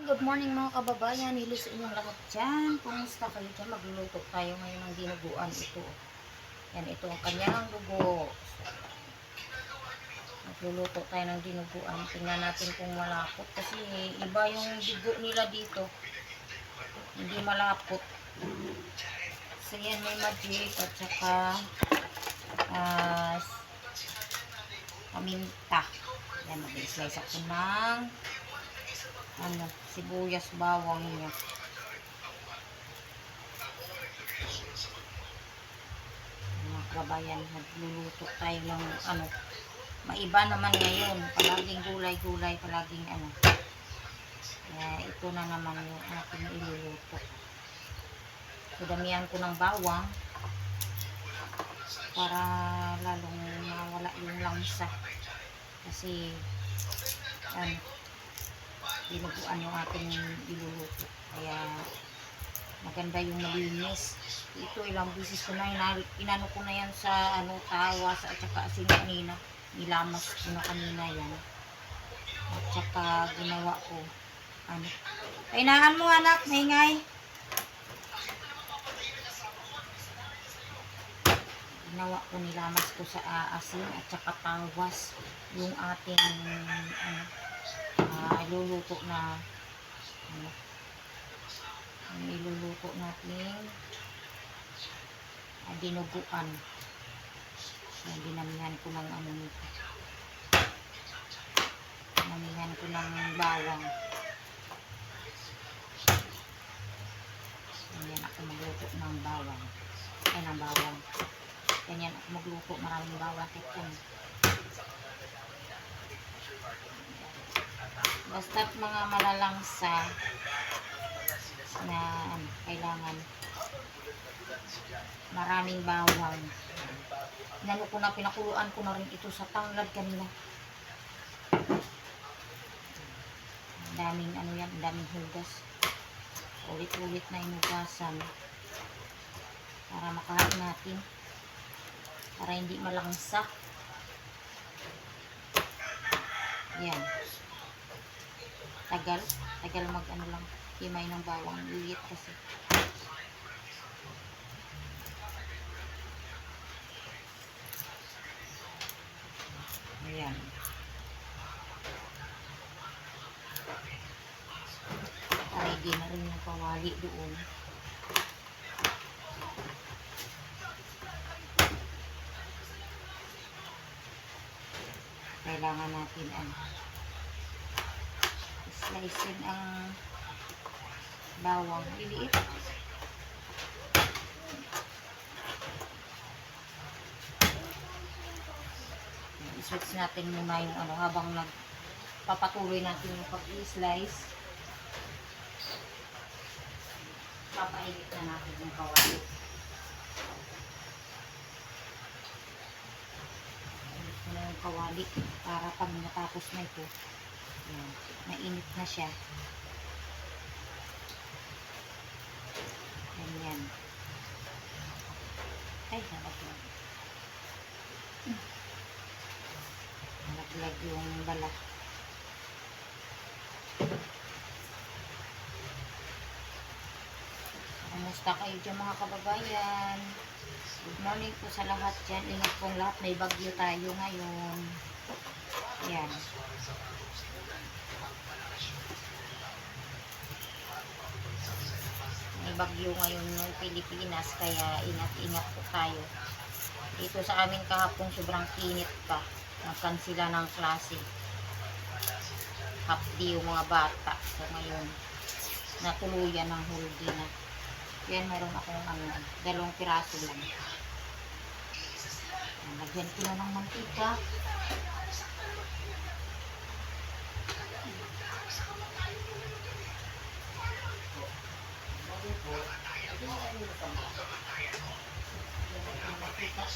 Good morning mga kababayan. Hello sa inyong lahat dyan. Kumusta kayo dyan? Magluluto tayo ngayon ng dinuguan ito. Yan, ito ang kanyang dugo. Magluluto tayo ng dinuguan. Tingnan natin kung malapot. Kasi iba yung dugo nila dito. Hindi malapot. So yan, may magic at saka paminta. Yan, mag-slice ako ng sibuyas, bawang niya. Mga kabayan, magluluto tayo ng maiba naman ngayon. Palaging gulay-gulay, palaging Kaya ito na naman yung aking iluluto. So, damihan ko ng bawang para lalong mawala yung langsa. Kasi dinuguan yung ating iluluto. Kaya maganda yung malinis. Ito ilang beses ko na inano ko na yan sa tawas at saka asin kanina. Nilamas ko na kanina yan. At saka ginawa ko kainahan mo anak, maingay. Ginawa ko, nilamas ko sa asin at saka tawas yung ating iluluto na iluluto natin dinuguan. So, dinamihan ko ng dinamihan ko ng bawang. Ganyan ako magluto ng bawang. Ng bawang. Ganyan ako magluto, maraming bawang. Basta't mga malalangsa na kailangan maraming bawang. Inano ko na, pinakuluan ko na rin ito sa tanglad kanina. Daming daming hugas. Ulit-ulit na inugasan para makain natin, para hindi malangsa. Yan. Tagal mag lang himay ng bawang, liit kasi. Ayan. Ready na rin yung kawali doon. Kailangan natin slicein ang bawang. Liliit. I-switch natin muna yung habang nagpapatuloy natin yung pag-i-slice. Papainit na natin yung kawali. Painit ko na yung kawali para pag natapos na ito, yan, mainit na siya. Ganyan. Ay, nalaglag. Nalaglag yung balat. Kumusta kayo dyan mga kababayan? Good morning po sa lahat dyan. Ingat pong lahat. May bagyo tayo ngayon. Ayan. May bagyo ngayon ng Pilipinas. Kaya ingat-ingat po tayo. Dito sa amin kahapon sobrang init pa. Nagkansila ng klase. Half day yung mga bata. So ngayon, natuluyan ng hulgi na. Yan, meron akong 2 piraso lang. Lagyan ko na ng mantika.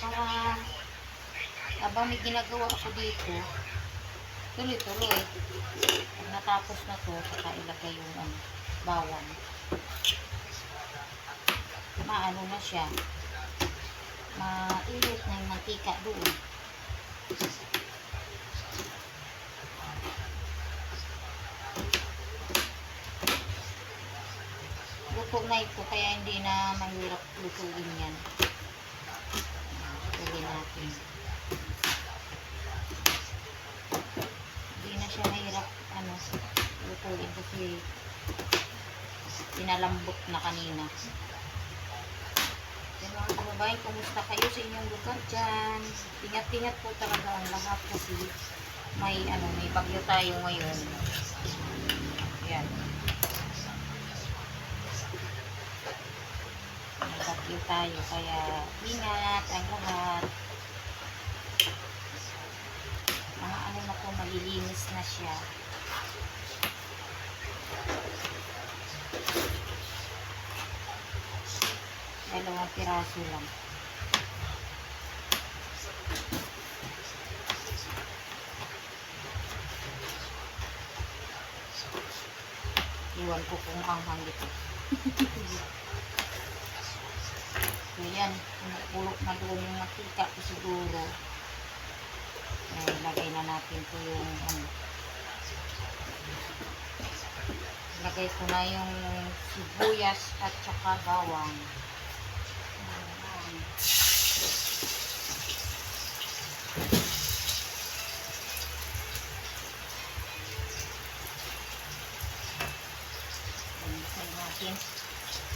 Para habang may ginagawa ako dito, tuloy-tuloy. Pag natapos na to, saka ilagay yung bawang. Maano na siya, mainit na yung mantika doon. luto na ito, kaya hindi na mahirap lutuin yan. Tuloy natin. Hindi na siya mahirap lutuin kasi pinalambot na kanina. Kaya mga kababayan, kumusta kayo sa inyong lugar dyan? Ingat-ingat po talaga ang lahat kasi may bagyo tayo ngayon. Yan. May bagyo tayo, kaya ingat ang lahat. Mga na po, malilinis na siya. Dalawang piraso lang. Iwan ko kung anghang dito. So yan, pulok na doon yung matika ko siguro. Lagay na natin po yung lagay ko na yung sibuyas at saka bawang.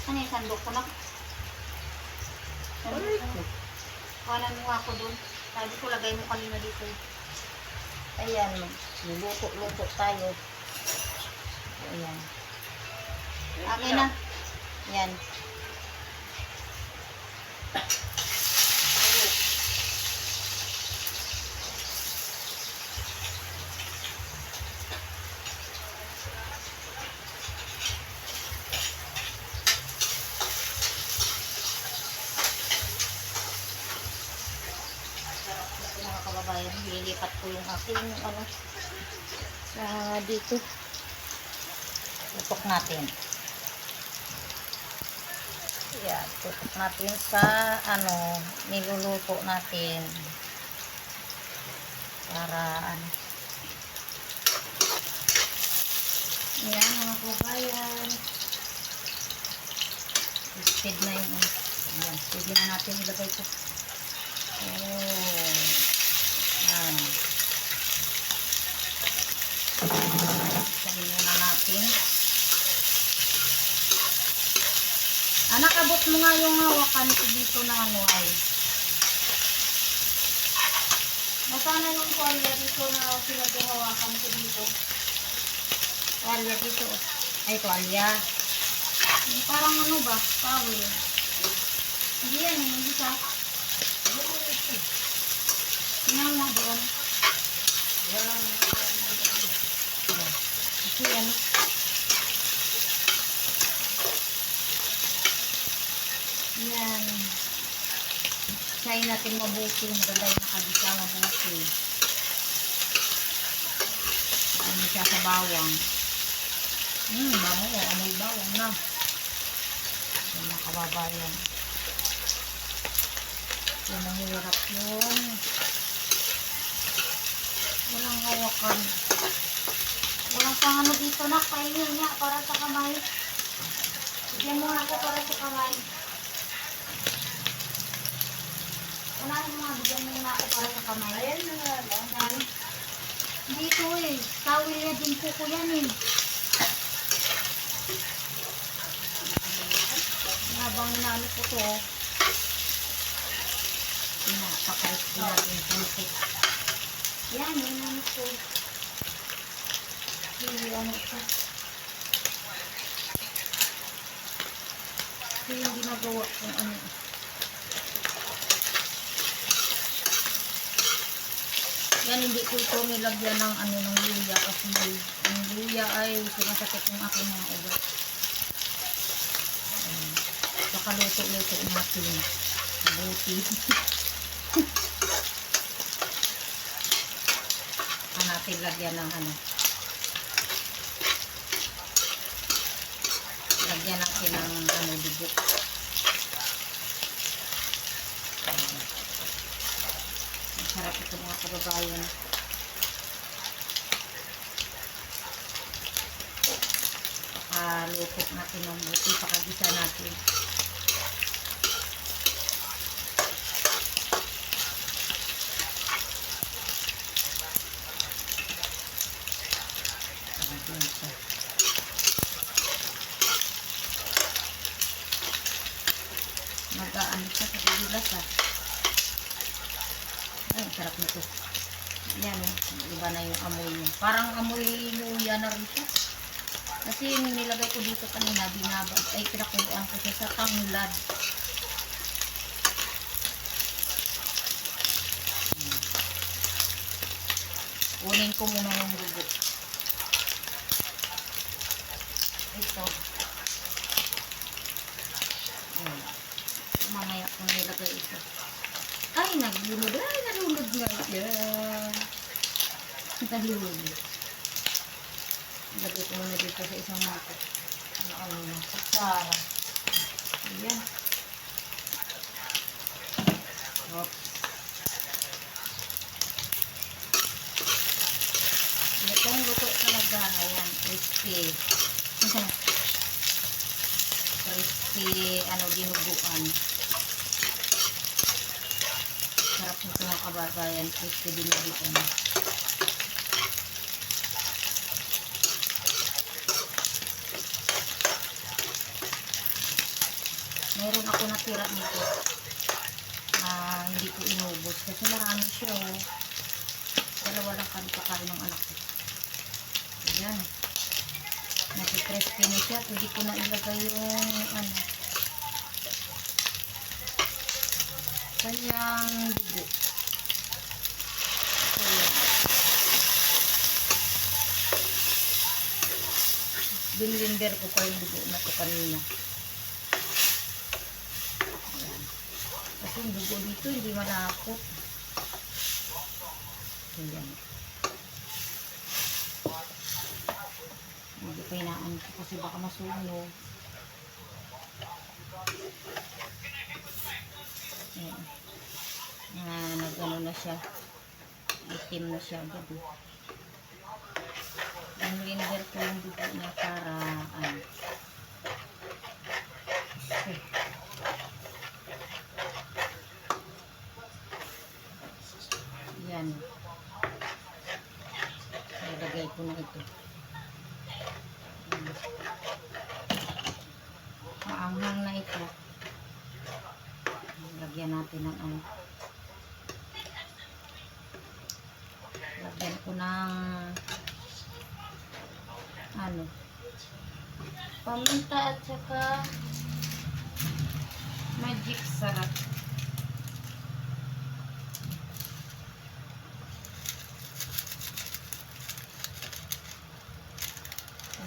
Ano yung sandok ko na? Wala mo ako dun. Sabi ko, lagay mo kanina dito. Ayan, luluto-luto tayo. Ayan. Okay na. Ayan. Mga kababayan, nililipat ko yung aking dito. Tutok natin. Yan, tutok natin sa niluluto natin. Para yan mga kababayan. Speed na yung yan, pwede na natin ilagay ito. Sabihin na natin. Anak, abot mo nga yung hawakan ko dito na ay. Nasana yung tuwalya dito na pinaghawakan ko dito. Tuwalya dito. Ay, tuwalya. Parang ba? Tawil. Hindi yan, hindi ka. Tingnan mo doon. Kasi yan. Try natin mabuti. Maganda yung nakagisa mabuti. Ano siya sa bawang. Bango. Amoy bawang na. Yung mga kababayan. Yan ang hirap yun. Walang hawakan. Walang pang dito na. Kainin niya para sa kamay. Bigyan mo ako para sa kamay. Unahin mo nga. Bigyan mo na ako para sa kamay. Ayan na nga lang. Dito Tawil na din po ko yan Habang ko to. Napakarisip natin puntik. Yan, yung ko. Yung ito. Yung ginagawa kung Yan, hindi ko ito nilagyan ng ng luya kasi ang luya ay sumasakit yung aking mga ugat. Saka luto-luto natin. Buti. Natin lagyan ng lagyan natin ng dugo. Masarap ito mga kababayan. pakaluto natin ng buti, pakagisa natin. Ayan siya. Mag-aano siya sa bibilas ah. Ay, sarap nito. Yan eh, iba na yung amoy niya. Parang amoy luya na rin siya. Kasi yung nilagay ko dito kanina, binabad, ay pinakuluan ko siya sa tanglad. Kunin ko muna yung dugo. Ito. Ayan. Mamaya ko nilagay ito. Ay, naglulod. Ay, nalulod nga. Yan. Nalulod. Ilagay ko muna dito sa isang mato. Ano na. Saksara. Ayan. Oops. Itong luto talaga. Ayan. Crispy. Crispy, dinuguan. Sarap nito mga kababayan. Crispy dinuguan. Meron ako natira nito na hindi ko inubos kasi marami siya oh. Dalawa lang kami kakain ng anak ko. Ayan. Nasi-crispy na siya. Pwede ko na ilagay yung kanyang dugo. Ayan. Binlinder ko pa yung dugo na ito kanina. Kasi yung dugo dito hindi malapot. Ayan. Hindi pa inaan ko kasi baka masunog. Ayan. Nag-ano na siya. Itim na siya agad. Binlinder ko yung dugo niya para yan. Ilagay ko na ito. Maanghang na ito. Lagyan natin ng lagyan ko ng paminta at saka magic sarap.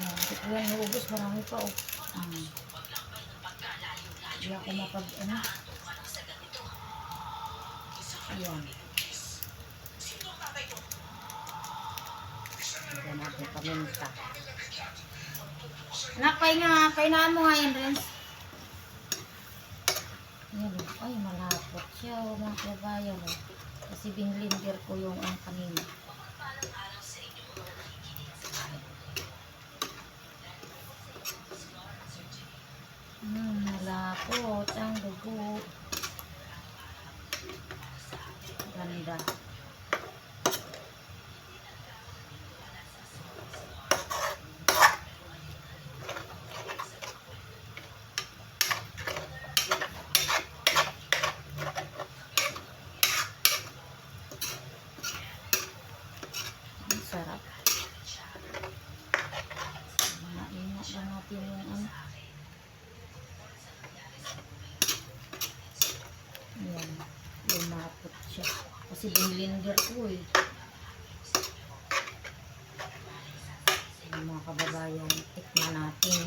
Hindi ko yan naubos, marami pa oh. Hindi ako ayan. Lagyan natin paminta. Anak, painaan mo nga yan, Renz. Ayan o. Ay, malapot siya o mga kabayan o. Kasi binlinder ko yung kanina. Malapot ang dugo. Ganda. Sarap. Maingat lang natin yung ayan, lumapot siya kasi binlinder ko eh. Mga kababayan, tikman natin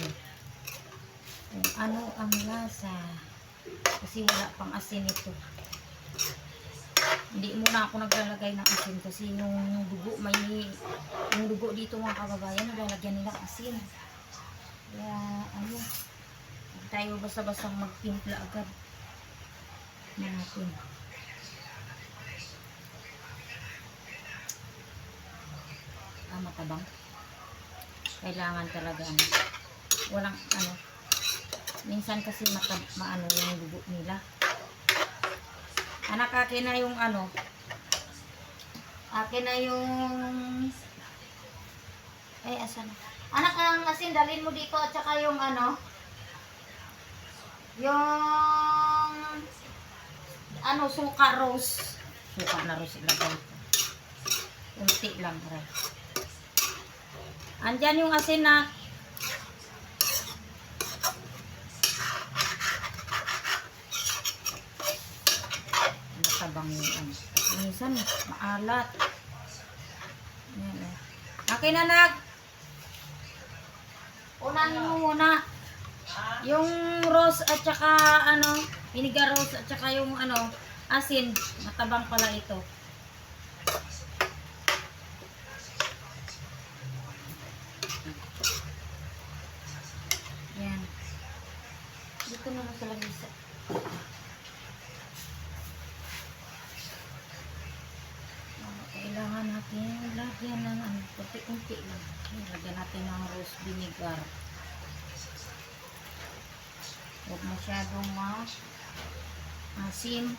kung ano ang lasa kasi wala pang asin ito. Hindi muna ako naglalagay ng asin kasi yung dugo dito mga kababayan, naglalagyan nila asin. Kaya hindi tayo basta-basta magtimpla agad natin. Matabang. Kailangan talaga walang ano. Minsan kasi maano yung dugo nila. Anak, akin na yung ano. Akin na yung... Ay, asan? Anak, ang asin, dalhin mo dito at saka yung ano. Yung... Ano, suka rose. Suka na rose ilagay ko. Unti lang, right? Andyan yung asin na. Natabang yung ano. Minsan, maalat. Ayan, eh. Akin na, anak. Unahin mo muna. Yung rose at saka ano, vinegar rose at saka yung ano, asin. Matabang pala ito. Yan. Dito na lang sa lamisa. Kailangan natin lagyan ng ano, kunti-kunti lang. Lagyan natin ng rose vinegar. Huwag masyadong asim.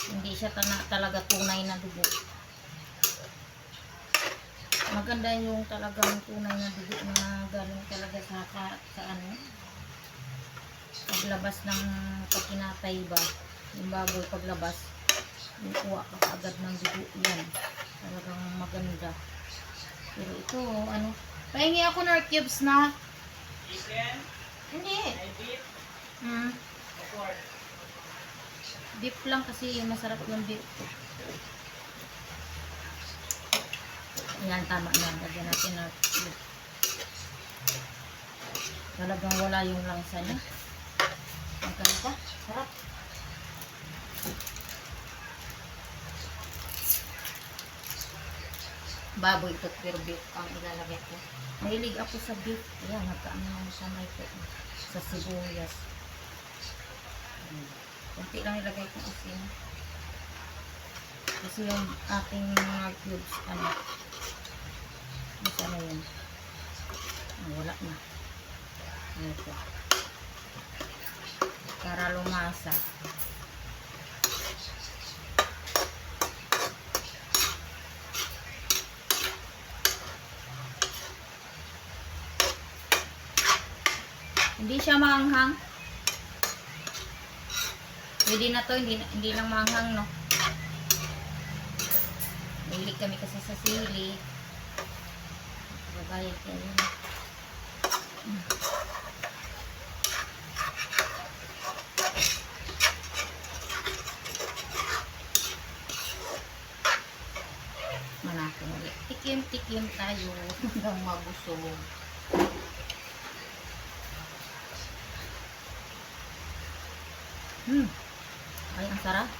Hindi siya talaga tunay na dugo. Maganda yung talagang tunay na dugo na galing talaga sa ano, paglabas ng pagkinatay ba, yung baboy paglabas, yung kuha ka agad ng dugo yan. Talagang maganda. Pero ito, ano, pahingi ako ng cubes na. Chicken? Hindi. Ay, beef? Pork? Beef lang kasi masarap yung beef. Yan, tama na. Lagyan natin ng cubes. Talagang wala yung langsa niya. Ang ganda. Sarap. Baboy ito, pero beef ang ilalagay ko. Mahilig ako sa beef. Ayan, nagkaano naman sa may sa sibuyas. Kunti lang ilagay ko asin. Kasi yung ating mga cubes, ano, na yun. Wala na. Ito. Para lumasa. Hindi siya maanghang. Pwede na to, hindi lang maanghang, no? Mahilig kami kasi sa sili. Babayad kayo. Manako ulit. Tikim-tikim tayo hanggang mabusog. Ay, ang sarap.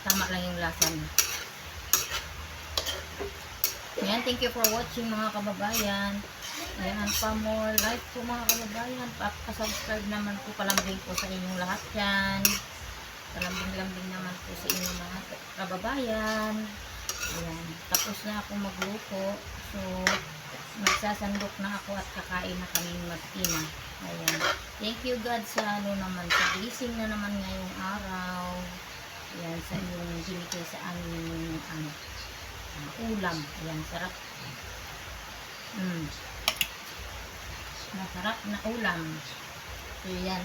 Tama lang yung lasa niya. Ayan, thank you for watching mga kababayan. Ayan, pa more like po mga kababayan. Pa-subscribe naman po, palambing po sa inyong lahat yan. Palambing-lambing naman po sa inyong mga kababayan. Ayan, tapos na ako magluto. So, magsasandok na ako at kakain na kami mag-ina. Ayan. Thank you God sa ano naman, sa blessing na naman ngayong araw. Ayan, sa yung binigay sa amin ano, ulam. Ayan, sarap. Masarap na ulam. So, yan.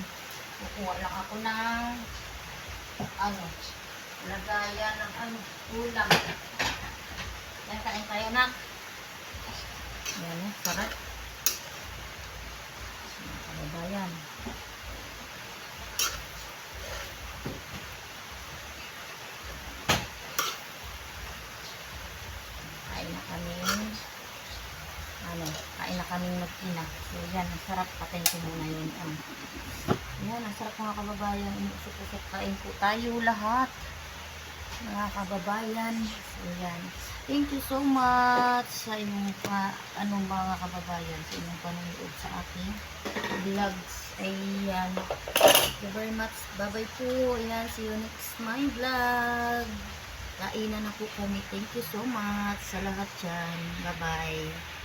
Kukuha lang ako ng ano, lagayan ng ano, ulam. Yan, kain tayo na. Ayan, sarap. Kababayan. Kain na kaming mag-ina. So yan, ang sarap. Patayin ko muna yun. Yan, ang sarap mga kababayan. Inuusap-usap, kain po tayo lahat. Mga kababayan. So yan. Thank you so much sa inyong mga kababayan, sa inyong panonood sa aking vlogs. Ayan. Thank you very much. Bye-bye po. Ayan, see you next my vlog. Kainan na po kami. Thank you so much sa lahat dyan. Bye-bye.